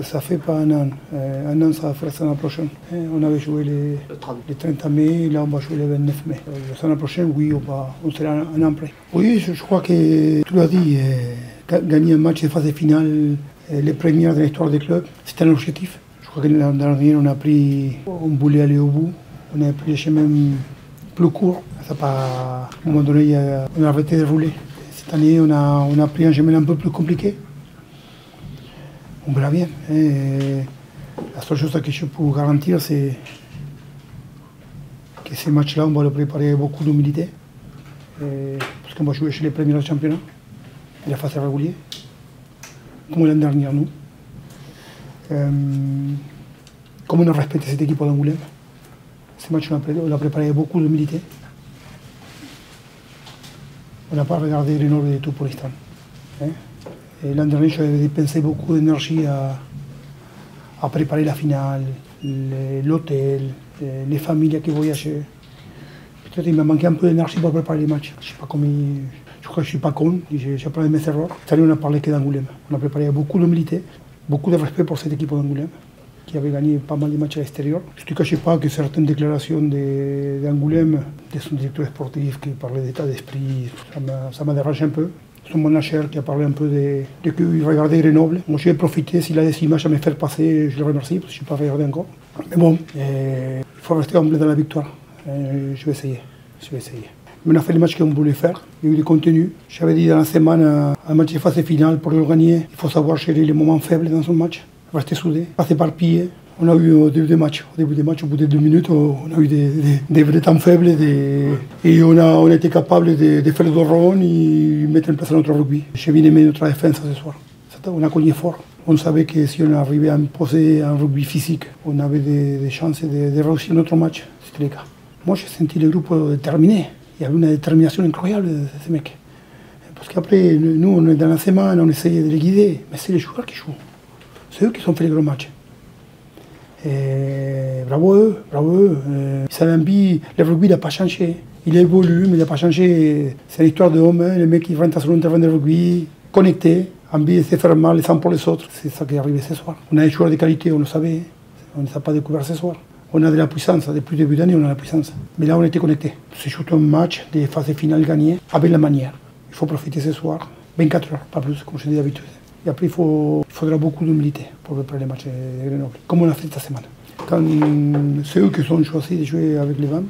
Ça fait pas un an. Un an, ça va faire la semaine prochaine. On avait joué les 30 mai, là on va jouer le 29 mai. La semaine prochaine, oui, on sera un an près. Oui, je crois que tu l'as dit, gagner un match de phase finale, les premières de l'histoire du club, c'était un objectif. Je crois que l'an dernier, on voulait aller au bout. On a pris le chemin plus court. Ça pas, à un moment donné, on a arrêté de rouler. Cette année, on a pris un chemin un peu plus compliqué. On verra bien. La seule chose que je peux garantir, c'est que ces matchs-là, on va le préparer avec beaucoup d'humilité. Parce qu'on va jouer chez les premiers du championnat, de la phase régulière, comme l'an dernier, nous. Comme on a respecté cette équipe d'Angoulême, ces matchs, on l'a préparé avec beaucoup d'humilité. On n'a pas regardé Grenoble du tout pour l'instant. L'an dernier, j'avais dépensé beaucoup d'énergie à préparer la finale, l'hôtel, les familles qui voyageaient. Peut-être qu'il m'a manqué un peu d'énergie pour préparer les matchs. Je crois que je ne suis pas con, j'ai appris mes erreurs. Cette année, on n'a parlé que d'Angoulême. On a préparé avec beaucoup d'humilité, beaucoup de respect pour cette équipe d'Angoulême, qui avait gagné pas mal de matchs à l'extérieur. Je ne te cachais pas que certaines déclarations d'Angoulême, de son directeur sportif qui parlait d'état d'esprit, ça m'a dérangé un peu. Son manager qui a parlé un peu de qu'il regardait Grenoble. Moi, j'ai profité, s'il a des images à me faire passer, je le remercie, parce que je ne suis pas regardé encore. Mais bon, il faut rester humble dans la victoire. Je vais essayer. Mais on a fait les matchs qu'on voulait faire, il y a eu du contenu. J'avais dit dans la semaine, un match de phase finale, pour le gagner, il faut savoir gérer les moments faibles dans son match, rester soudé, pas s'éparpiller. On a eu au début des matchs, au bout de 2 minutes, on a eu des vrais temps faibles et on a été capable de faire le dos rond et mettre en place notre rugby. J'ai bien aimé notre défense ce soir. On a cogné fort. On savait que si on arrivait à imposer un rugby physique, on avait des chances de réussir notre match. C'était le cas. Moi, j'ai senti le groupe déterminé. Il y avait une détermination incroyable de ces mecs. Parce qu'après, nous, on est dans la semaine, on essayait de les guider, mais c'est les joueurs qui jouent. C'est eux qui ont fait les gros matchs. Bravo eux. Ils savaient bien, le rugby n'a pas changé. Il évolue, mais il n'a pas changé. C'est l'histoire de hommes, les mecs qui rentrent sur le terrain de rugby, connectés, envie de se faire mal les uns pour les autres. C'est ça qui est arrivé ce soir. On a des joueurs de qualité, on le savait. On ne s'est pas découvert ce soir. On a de la puissance, depuis le début d'année, on a la puissance. Mais là, on était connectés. C'est surtout un match de phase finale gagné avec la manière. Il faut profiter ce soir, 24 heures, pas plus, comme je dis d'habitude. Et après, il faudra beaucoup d'humilité pour préparer les matchs de Grenoble, comme on a fait cette semaine. C'est eux qui ont choisi de jouer avec les Vans.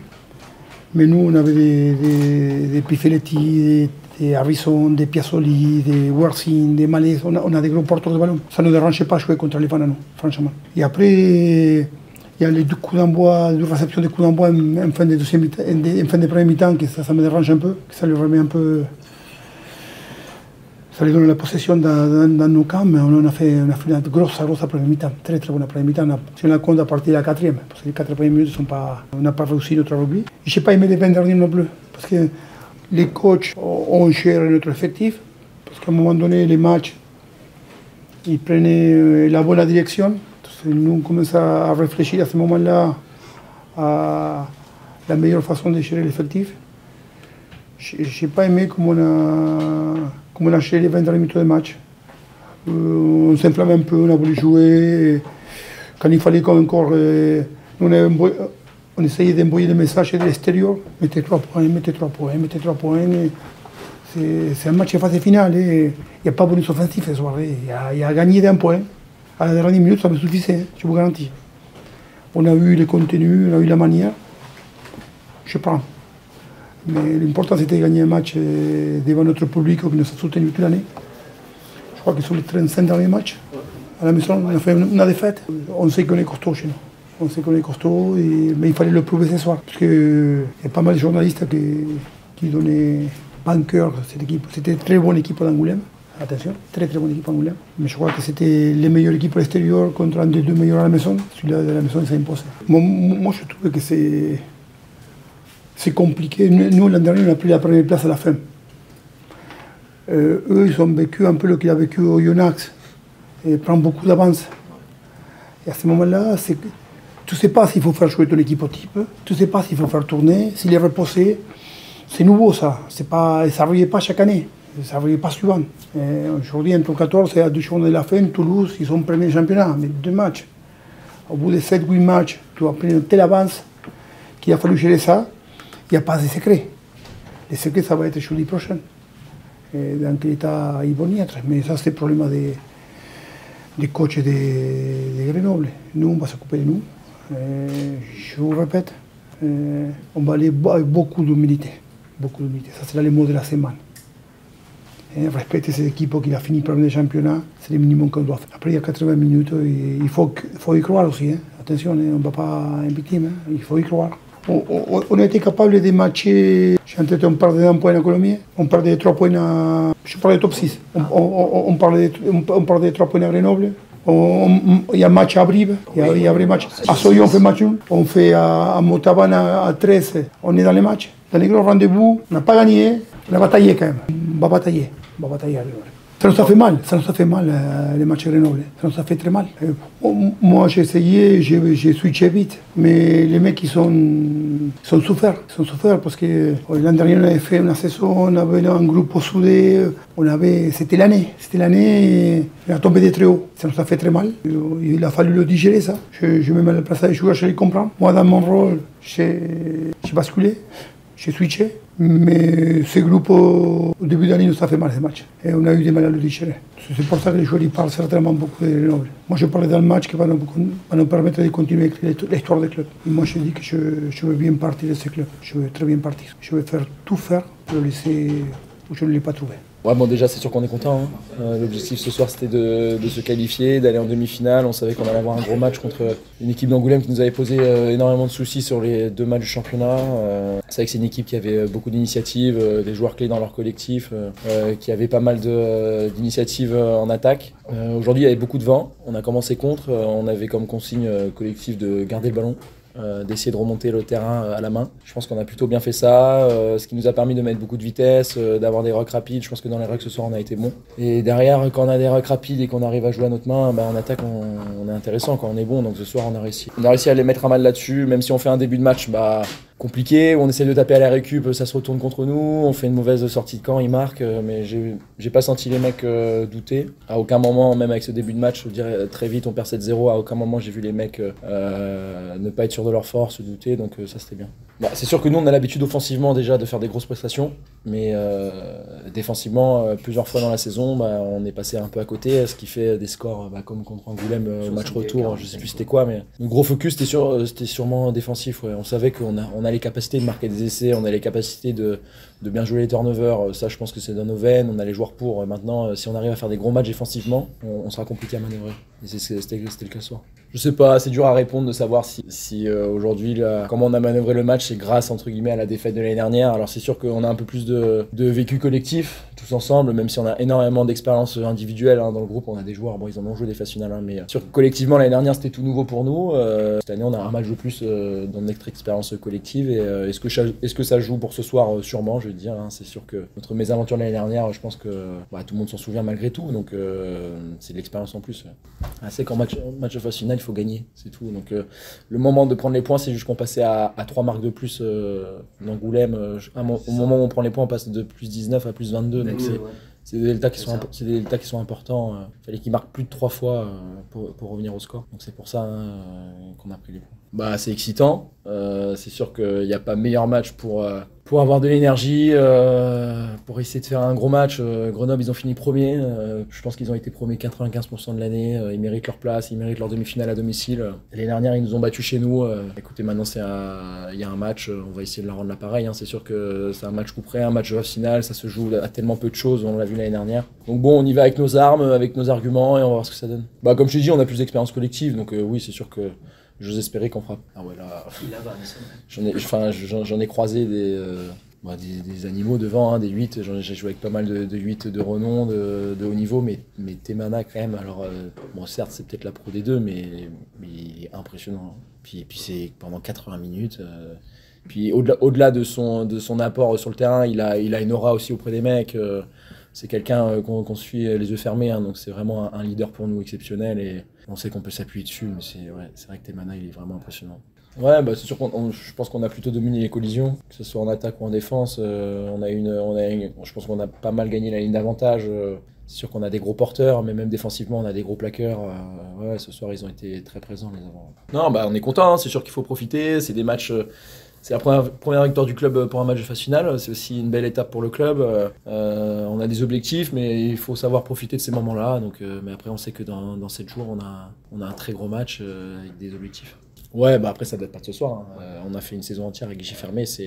Mais nous, on avait des Pifeletti, des Harrison, des Piazzoli, des Worthing, des Malais. On a des gros porteurs de ballon. Ça ne nous dérangeait pas de jouer contre les Vans à nous, franchement. Et après, il y a les 2 coups d'envoi, 2 réceptions de coups d'envoi en fin de premier mi-temps, que ça me dérange un peu, que ça lui remet un peu. Ça lui donne la possession dans nos camps, mais on a fait une grosse première mi-temps, très bonne première mi-temps. Si on la compte à partir de la 4e, parce que les 4 premières minutes, on n'a pas réussi notre rugby. Je n'ai pas aimé les 20 derniers non plus, parce que les coachs ont géré notre effectif, parce qu'à un moment donné, les matchs, ils prenaient la bonne direction. Nous, on commence à réfléchir à ce moment-là à la meilleure façon de gérer l'effectif. Je n'ai pas aimé comment on a géré les 20 dernières minutes de match. On s'enflammait un peu, on a voulu jouer. Quand il fallait encore... on essayait d'envoyer des messages de l'extérieur. Mettez 3 points. C'est un match de phase finale. Il n'y a pas bonus offensif ce soir. Il y a gagné d'un point. À la dernière minute, ça me suffisait, je vous garantis. On a eu le contenu, on a eu la manière. Je prends. Mais l'important, c'était de gagner un match devant notre public qui nous a soutenu toute l'année. Je crois que sur les 35 derniers matchs, à la maison, on a fait une défaite. On sait qu'on est costaud chez nous. Mais il fallait le prouver ce soir. Parce qu'il y a pas mal de journalistes qui donnaient vainqueur à cette équipe. C'était une très bonne équipe d'Angoulême. Attention, très bonne équipe d'Angoulême. Mais je crois que c'était les meilleures équipes à l'extérieur contre un des 2 meilleurs à la maison. Celui-là de la maison, il s'est imposé. Moi, je trouve que c'est compliqué. Nous, l'an dernier, on a pris la première place à la fin. Eux, ils ont vécu un peu ce qu'il a vécu au Yonax. Et prennent beaucoup d'avance. Et à ce moment-là, tu ne sais pas s'il faut faire jouer ton équipe au type. Tu ne sais pas s'il faut faire tourner, s'il est reposé. C'est nouveau, ça. Ça n'arrivait pas chaque année. Ça n'arrive pas souvent. Aujourd'hui, entre 14 et à 2 journées de la fin, Toulouse, ils sont premiers championnat, mais 2 matchs. Au bout de 7-8 matchs, tu as pris une telle avance qu'il a fallu gérer ça. Il n'y a pas de secret. Le secret, ça va être jeudi prochain. Dans quel état ils vont y être. Mais ça, c'est le problème des coachs de Grenoble. Nous, on va s'occuper de nous. Je vous répète, on va aller avec beaucoup d'humilité. Beaucoup d'humilité. Ça sera le mot de la semaine. Respecter cette équipe qui a fini premier championnat, c'est le minimum qu'on doit faire. Après, il y a 80 minutes, il faut y croire aussi. Hein. Attention, on ne va pas être victime, hein. Il faut y croire. On a été capable de matcher. On parlait d'un point à Colomiers, on parlait de 3 points à. Je parlais de top 6. On parlait de 3 points à Grenoble. Il y a un match à Brive, il y a un match. À Soyo, on fait match 1. On fait à Montauban à 13. On est dans les matchs. Dans les gros rendez-vous, on n'a pas gagné. On a bataillé quand même. On va batailler. Ça nous a fait mal, les matchs Grenoble. Ça nous a fait très mal. Moi, j'ai essayé, j'ai switché vite. Mais les mecs, ils sont souffert. Ils sont souffert parce que l'an dernier, on avait fait une saison, on avait un groupe soudé. C'était l'année. On a tombé de très haut. Ça nous a fait très mal. Il a fallu le digérer, ça. Je me mets à la place des joueurs, je les comprends. Moi, dans mon rôle, j'ai basculé. J'ai switché, mais ce groupe, au début d'année, nous a fait mal ces matchs. Et on a eu du mal à le digérer. C'est pour ça que les joueurs parlent certainement beaucoup de Grenoble. Moi, je parlais d'un match qui va nous permettre de continuer l'histoire du club. Et moi, je dis que je veux bien partir de ce club. Je veux très bien partir. Je veux tout faire pour le laisser où je ne l'ai pas trouvé. Ouais, bon, déjà, c'est sûr qu'on est content. Hein. L'objectif ce soir, c'était de se qualifier, d'aller en demi-finale. On savait qu'on allait avoir un gros match contre une équipe d'Angoulême qui nous avait posé énormément de soucis sur les 2 matchs du championnat. C'est vrai que c'est une équipe qui avait beaucoup d'initiatives, des joueurs clés dans leur collectif, qui avait pas mal d'initiatives en attaque. Aujourd'hui, il y avait beaucoup de vent. On a commencé contre. On avait comme consigne collective de garder le ballon. D'essayer de remonter le terrain à la main. Je pense qu'on a plutôt bien fait ça, ce qui nous a permis de mettre beaucoup de vitesse, d'avoir des rucks rapides. Je pense que dans les rucks ce soir on a été bon. Et derrière, quand on a des rucks rapides et qu'on arrive à jouer à notre main, en attaque on est intéressant, quand on est bon. Donc ce soir on a réussi. On a réussi à les mettre à mal là-dessus, même si on fait un début de match compliqué, où on essaie de taper à la récup, ça se retourne contre nous, on fait une mauvaise sortie de camp, ils marquent, mais j'ai pas senti les mecs douter. À aucun moment, même avec ce début de match, je dirais très vite on perd 7-0, à aucun moment j'ai vu les mecs ne pas être sûrs de leur force, douter, donc ça c'était bien. C'est sûr que nous on a l'habitude offensivement déjà de faire des grosses prestations, mais défensivement, plusieurs fois dans la saison, on est passé un peu à côté, ce qui fait des scores comme contre Angoulême, match retour, je sais plus c'était quoi, mais le gros focus c'était sûrement défensif. Ouais. On savait qu'on a les capacités de marquer des essais, on a les capacités de bien jouer les turnovers, ça je pense que c'est dans nos veines, on a les joueurs pour. Maintenant, si on arrive à faire des gros matchs défensivement, on sera compliqué à manœuvrer. Et c'était le cas ce soir. Je sais pas, c'est dur à répondre de savoir si aujourd'hui, comment on a manœuvré le match, c'est grâce entre guillemets à la défaite de l'année dernière. Alors c'est sûr qu'on a un peu plus de vécu collectif, tous ensemble, même si on a énormément d'expérience individuelle dans le groupe, on a des joueurs, ils en ont joué des phases finales, mais sûr que collectivement l'année dernière c'était tout nouveau pour nous. Cette année on a un match de plus dans notre expérience collective et est-ce que ça joue pour ce soir? Sûrement, je veux dire. C'est sûr que notre mésaventure l'année dernière, je pense que tout le monde s'en souvient malgré tout, donc c'est de l'expérience en plus. C'est qu'en match de phase finale, il faut gagner, c'est tout. Donc le moment de prendre les points, c'est juste qu'on passait à 3 marques de plus d'Angoulême. Au moment où on prend les points, on passe de plus 19 à plus 22. Donc c'est des deltas qui sont importants. Il fallait qu'ils marquent plus de 3 fois pour revenir au score. Donc c'est pour ça qu'on a pris les points. C'est excitant. C'est sûr qu'il n'y a pas meilleur match pour avoir de l'énergie, pour essayer de faire un gros match. Grenoble, ils ont fini premier. Je pense qu'ils ont été premiers 95% de l'année. Ils méritent leur place, ils méritent leur demi-finale à domicile. L'année dernière, ils nous ont battus chez nous. Écoutez, maintenant, il y a un match. On va essayer de leur rendre l'appareil. C'est sûr que c'est un match coup près, un match de phase finale. Ça se joue à tellement peu de choses. On l'a vu l'année dernière. Donc bon, on y va avec nos armes, avec nos arguments et on va voir ce que ça donne. Comme je te dis, on a plus d'expérience collective. Donc oui, c'est sûr que j'ose espérer qu'on fera. Ah ouais, là. J'en ai croisé des animaux devant, des 8. J'ai joué avec pas mal de 8 de renom, de haut niveau, mais Temana quand même. Alors, certes, c'est peut-être la pro des deux, mais impressionnant. Puis c'est pendant 80 minutes. Puis au-delà de son apport sur le terrain, il a une aura aussi auprès des mecs. C'est quelqu'un qu'on suit les yeux fermés, donc c'est vraiment un leader pour nous exceptionnel et on sait qu'on peut s'appuyer dessus, mais c'est vrai que Temana il est vraiment impressionnant. Ouais, bah c'est sûr je pense qu'on a plutôt dominé les collisions, que ce soit en attaque ou en défense. Je pense qu'on a pas mal gagné la ligne d'avantage. C'est sûr qu'on a des gros porteurs, mais même défensivement, on a des gros plaqueurs. Ouais, ce soir, ils ont été très présents, les avants. Non, bah on est content, hein, c'est sûr qu'il faut profiter. C'est des matchs. C'est la première victoire du club pour un match de phase finale. C'est aussi une belle étape pour le club. On a des objectifs, mais il faut savoir profiter de ces moments-là. Mais après, on sait que dans 7 jours, on a un très gros match avec des objectifs. Ouais, bah après ça date pas de ce soir, hein. On a fait une saison entière avec guichet fermé. Ça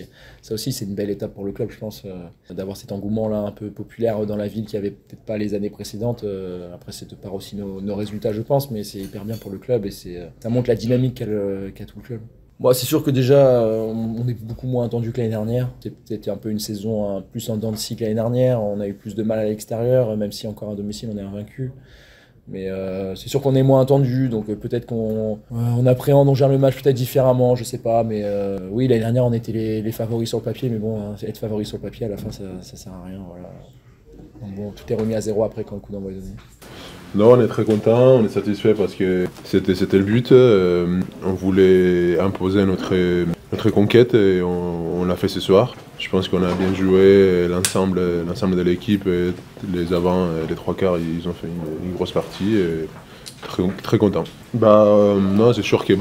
aussi, c'est une belle étape pour le club, je pense, d'avoir cet engouement-là un peu populaire dans la ville qui avait peut-être pas les années précédentes. Après, c'est de par aussi nos résultats, je pense, mais c'est hyper bien pour le club et ça montre la dynamique qu'a tout le club. Bon, c'est sûr que déjà, on est beaucoup moins attendu que l'année dernière. C'était un peu une saison plus en dents de scie que l'année dernière. On a eu plus de mal à l'extérieur, même si encore à domicile, on est invaincu. Mais c'est sûr qu'on est moins attendu, donc peut-être on appréhende, on gère le match peut-être différemment, je sais pas. Mais oui, l'année dernière, on était les favoris sur le papier, mais bon, hein, être favoris sur le papier, à la fin, ça sert à rien. Voilà. Donc bon, tout est remis à zéro après quand le coup d'envoi est donné. Non, on est très content, on est satisfait parce que c'était le but. On voulait imposer notre conquête et on l'a fait ce soir. Je pense qu'on a bien joué, l'ensemble de l'équipe, les avants, les trois quarts, ils ont fait une grosse partie. Et très content. Non, c'est sûr que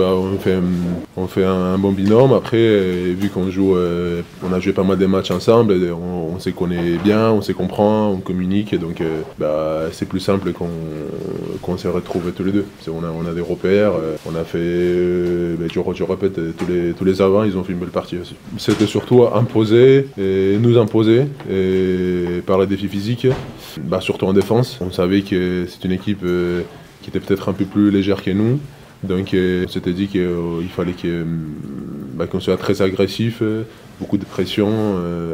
on fait un bon binôme. Après, vu qu'on joue, on a joué pas mal de matchs ensemble, on se connaît bien, on se comprend, on communique, donc c'est plus simple qu'on se retrouve tous les deux. On a des repères, on a fait, je répète, tous les avants, ils ont fait une belle partie aussi. C'était surtout imposer, et nous imposer, et par les défis physiques, surtout en défense. On savait que c'est une équipe qui était peut-être un peu plus légère que nous. Donc on s'était dit qu'il fallait qu'on soit très agressif, beaucoup de pression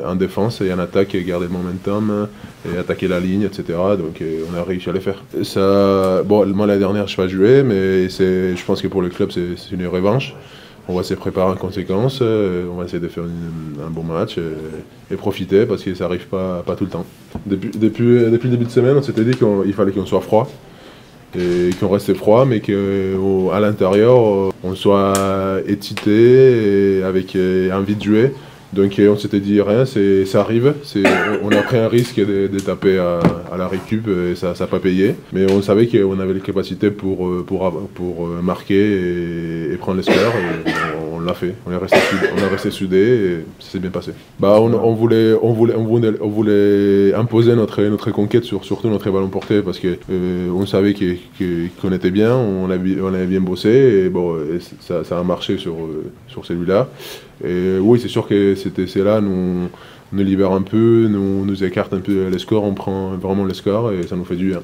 en défense et en attaque, garder le momentum et attaquer la ligne, etc. Donc on a réussi à le faire. Moi l'année dernière je n'ai pas joué, mais je pense que pour le club c'est une revanche. On va se préparer en conséquence, on va essayer de faire un bon match et profiter parce que ça n'arrive pas tout le temps. Depuis le début de semaine, on s'était dit qu'il fallait qu'on soit froid. Et qu'on reste froid, mais qu'à l'intérieur, on soit excité et avec envie de jouer. Donc on s'était dit rien, ça arrive, on a pris un risque de taper à la récup et ça n'a pas payé. Mais on savait qu'on avait les capacités pour marquer et prendre les scores et on l'a fait. On est resté soudés et ça s'est bien passé. On voulait imposer notre conquête sur surtout notre ballon porté parce que on savait qu'on était bien, on avait bien bossé et ça a marché sur celui-là. Et oui, c'est sûr que c'est là, nous libère un peu, nous écarte un peu les scores, on prend vraiment les scores et ça nous fait du bien.